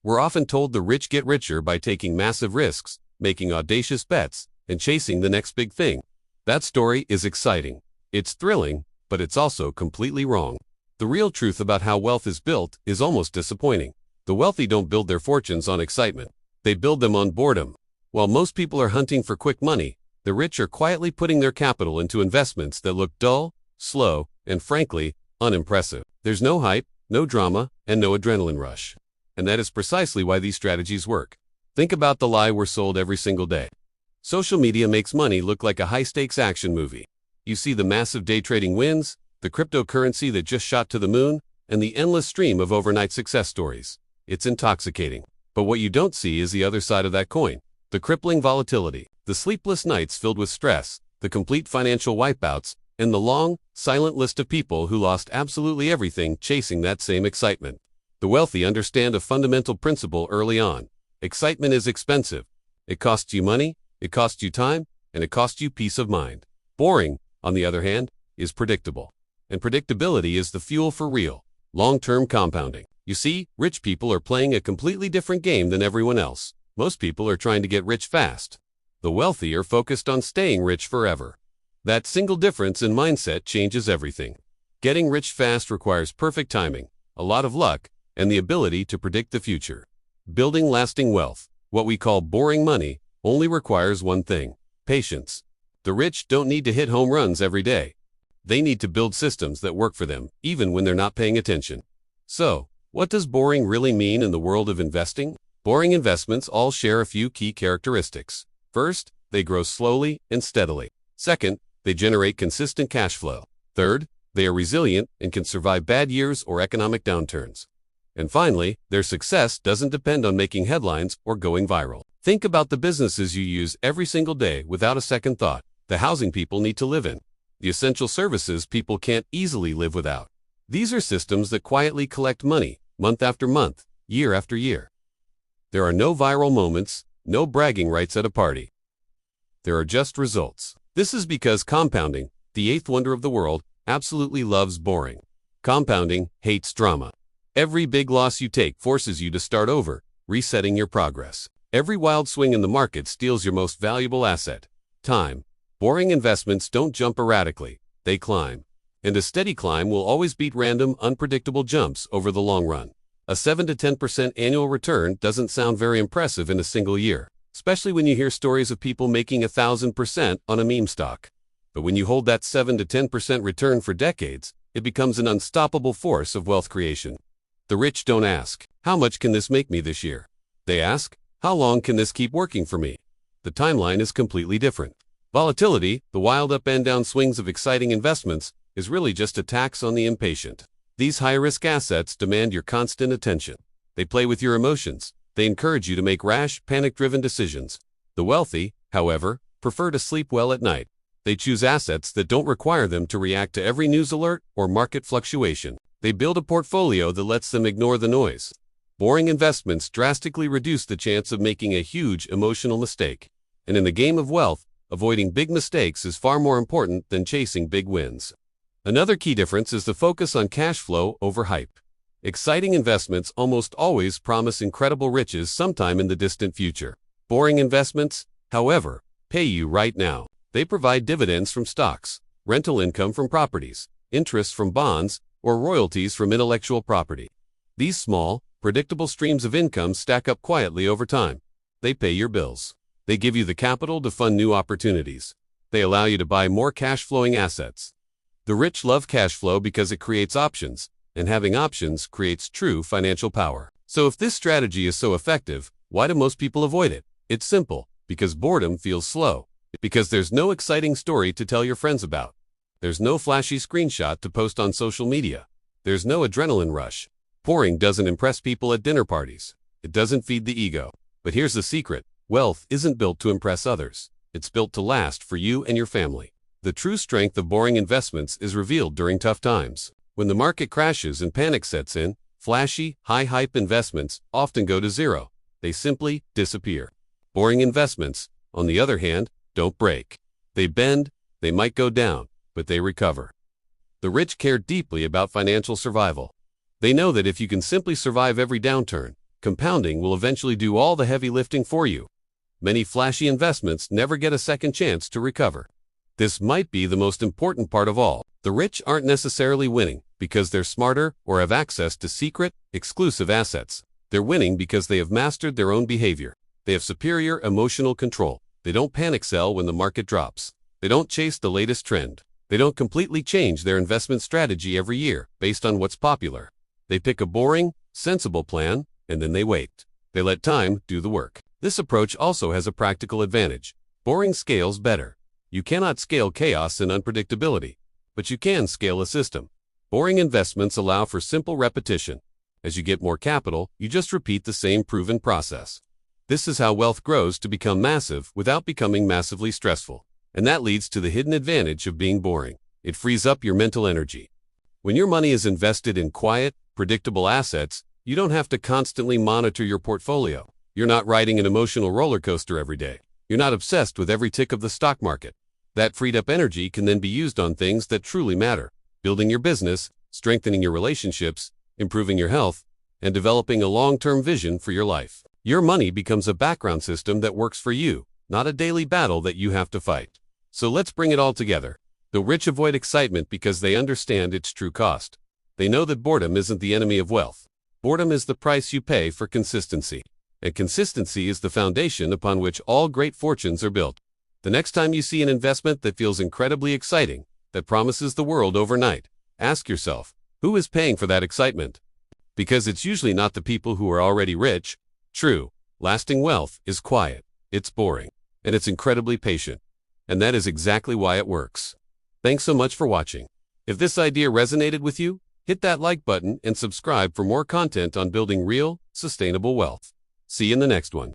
We're often told the rich get richer by taking massive risks, making audacious bets, and chasing the next big thing. That story is exciting. It's thrilling, but it's also completely wrong. The real truth about how wealth is built is almost disappointing. The wealthy don't build their fortunes on excitement. They build them on boredom. While most people are hunting for quick money, the rich are quietly putting their capital into investments that look dull, slow, and frankly, unimpressive. There's no hype, no drama, and no adrenaline rush. And that is precisely why these strategies work. Think about the lie we're sold every single day. Social media makes money look like a high-stakes action movie. You see the massive day trading wins, the cryptocurrency that just shot to the moon, and the endless stream of overnight success stories. It's intoxicating. But what you don't see is the other side of that coin. The crippling volatility, the sleepless nights filled with stress, the complete financial wipeouts, and the long, silent list of people who lost absolutely everything chasing that same excitement. The wealthy understand a fundamental principle early on. Excitement is expensive. It costs you money, it costs you time, and it costs you peace of mind. Boring, on the other hand, is predictable. And predictability is the fuel for real, long-term compounding. You see, rich people are playing a completely different game than everyone else. Most people are trying to get rich fast. The wealthy are focused on staying rich forever. That single difference in mindset changes everything. Getting rich fast requires perfect timing, a lot of luck, and the ability to predict the future. Building lasting wealth, what we call boring money, only requires one thing: patience. The rich don't need to hit home runs every day. They need to build systems that work for them, even when they're not paying attention. So, what does boring really mean in the world of investing? Boring investments all share a few key characteristics. First, they grow slowly and steadily. Second, they generate consistent cash flow. Third, they are resilient and can survive bad years or economic downturns. And finally, their success doesn't depend on making headlines or going viral. Think about the businesses you use every single day without a second thought. The housing people need to live in. The essential services people can't easily live without. These are systems that quietly collect money, month after month, year after year. There are no viral moments, no bragging rights at a party. There are just results. This is because compounding, the eighth wonder of the world, absolutely loves boring. Compounding hates drama. Every big loss you take forces you to start over, resetting your progress. Every wild swing in the market steals your most valuable asset: time. Boring investments don't jump erratically, they climb. And a steady climb will always beat random, unpredictable jumps over the long run. A 7 to 10% annual return doesn't sound very impressive in a single year, especially when you hear stories of people making 1,000% on a meme stock. But when you hold that 7 to 10% return for decades, it becomes an unstoppable force of wealth creation. The rich don't ask, "How much can this make me this year?" They ask, "How long can this keep working for me?" The timeline is completely different. Volatility, the wild up and down swings of exciting investments, is really just a tax on the impatient. These high-risk assets demand your constant attention. They play with your emotions. They encourage you to make rash, panic-driven decisions. The wealthy, however, prefer to sleep well at night. They choose assets that don't require them to react to every news alert or market fluctuation. They build a portfolio that lets them ignore the noise. Boring investments drastically reduce the chance of making a huge emotional mistake. And in the game of wealth, avoiding big mistakes is far more important than chasing big wins. Another key difference is the focus on cash flow over hype. Exciting investments almost always promise incredible riches sometime in the distant future. Boring investments, however, pay you right now. They provide dividends from stocks, rental income from properties, interest from bonds, or royalties from intellectual property. These small, predictable streams of income stack up quietly over time. They pay your bills. They give you the capital to fund new opportunities. They allow you to buy more cash-flowing assets. The rich love cash flow because it creates options, and having options creates true financial power. So if this strategy is so effective, why do most people avoid it? It's simple: because boredom feels slow. Because there's no exciting story to tell your friends about. There's no flashy screenshot to post on social media. There's no adrenaline rush. Boring doesn't impress people at dinner parties. It doesn't feed the ego. But here's the secret: wealth isn't built to impress others. It's built to last for you and your family. The true strength of boring investments is revealed during tough times. When the market crashes and panic sets in, flashy, high-hype investments often go to zero. They simply disappear. Boring investments, on the other hand, don't break. They bend, they might go down, but they recover. The rich care deeply about financial survival. They know that if you can simply survive every downturn, Compounding will eventually do all the heavy lifting for you. Many flashy investments never get a second chance to recover. This might be the most important part of all. The rich aren't necessarily winning because they're smarter or have access to secret, exclusive assets. They're winning because they have mastered their own behavior. They have superior emotional control. They don't panic sell when the market drops. They don't chase the latest trend. They don't completely change their investment strategy every year based on what's popular. They pick a boring, sensible plan, and then they wait. They let time do the work. This approach also has a practical advantage. Boring scales better. You cannot scale chaos and unpredictability, but you can scale a system. Boring investments allow for simple repetition. As you get more capital, you just repeat the same proven process. This is how wealth grows to become massive without becoming massively stressful. And that leads to the hidden advantage of being boring. It frees up your mental energy. When your money is invested in quiet, predictable assets, you don't have to constantly monitor your portfolio. You're not riding an emotional roller coaster every day. You're not obsessed with every tick of the stock market. That freed up energy can then be used on things that truly matter: building your business, strengthening your relationships, improving your health, and developing a long-term vision for your life. Your money becomes a background system that works for you, not a daily battle that you have to fight. So let's bring it all together. The rich avoid excitement because they understand its true cost. They know that boredom isn't the enemy of wealth. Boredom is the price you pay for consistency. And consistency is the foundation upon which all great fortunes are built. The next time you see an investment that feels incredibly exciting, that promises the world overnight, ask yourself, who is paying for that excitement? Because it's usually not the people who are already rich. True, lasting wealth is quiet, it's boring, and it's incredibly patient. And that is exactly why it works. Thanks so much for watching. If this idea resonated with you, hit that like button and subscribe for more content on building real, sustainable wealth. See you in the next one.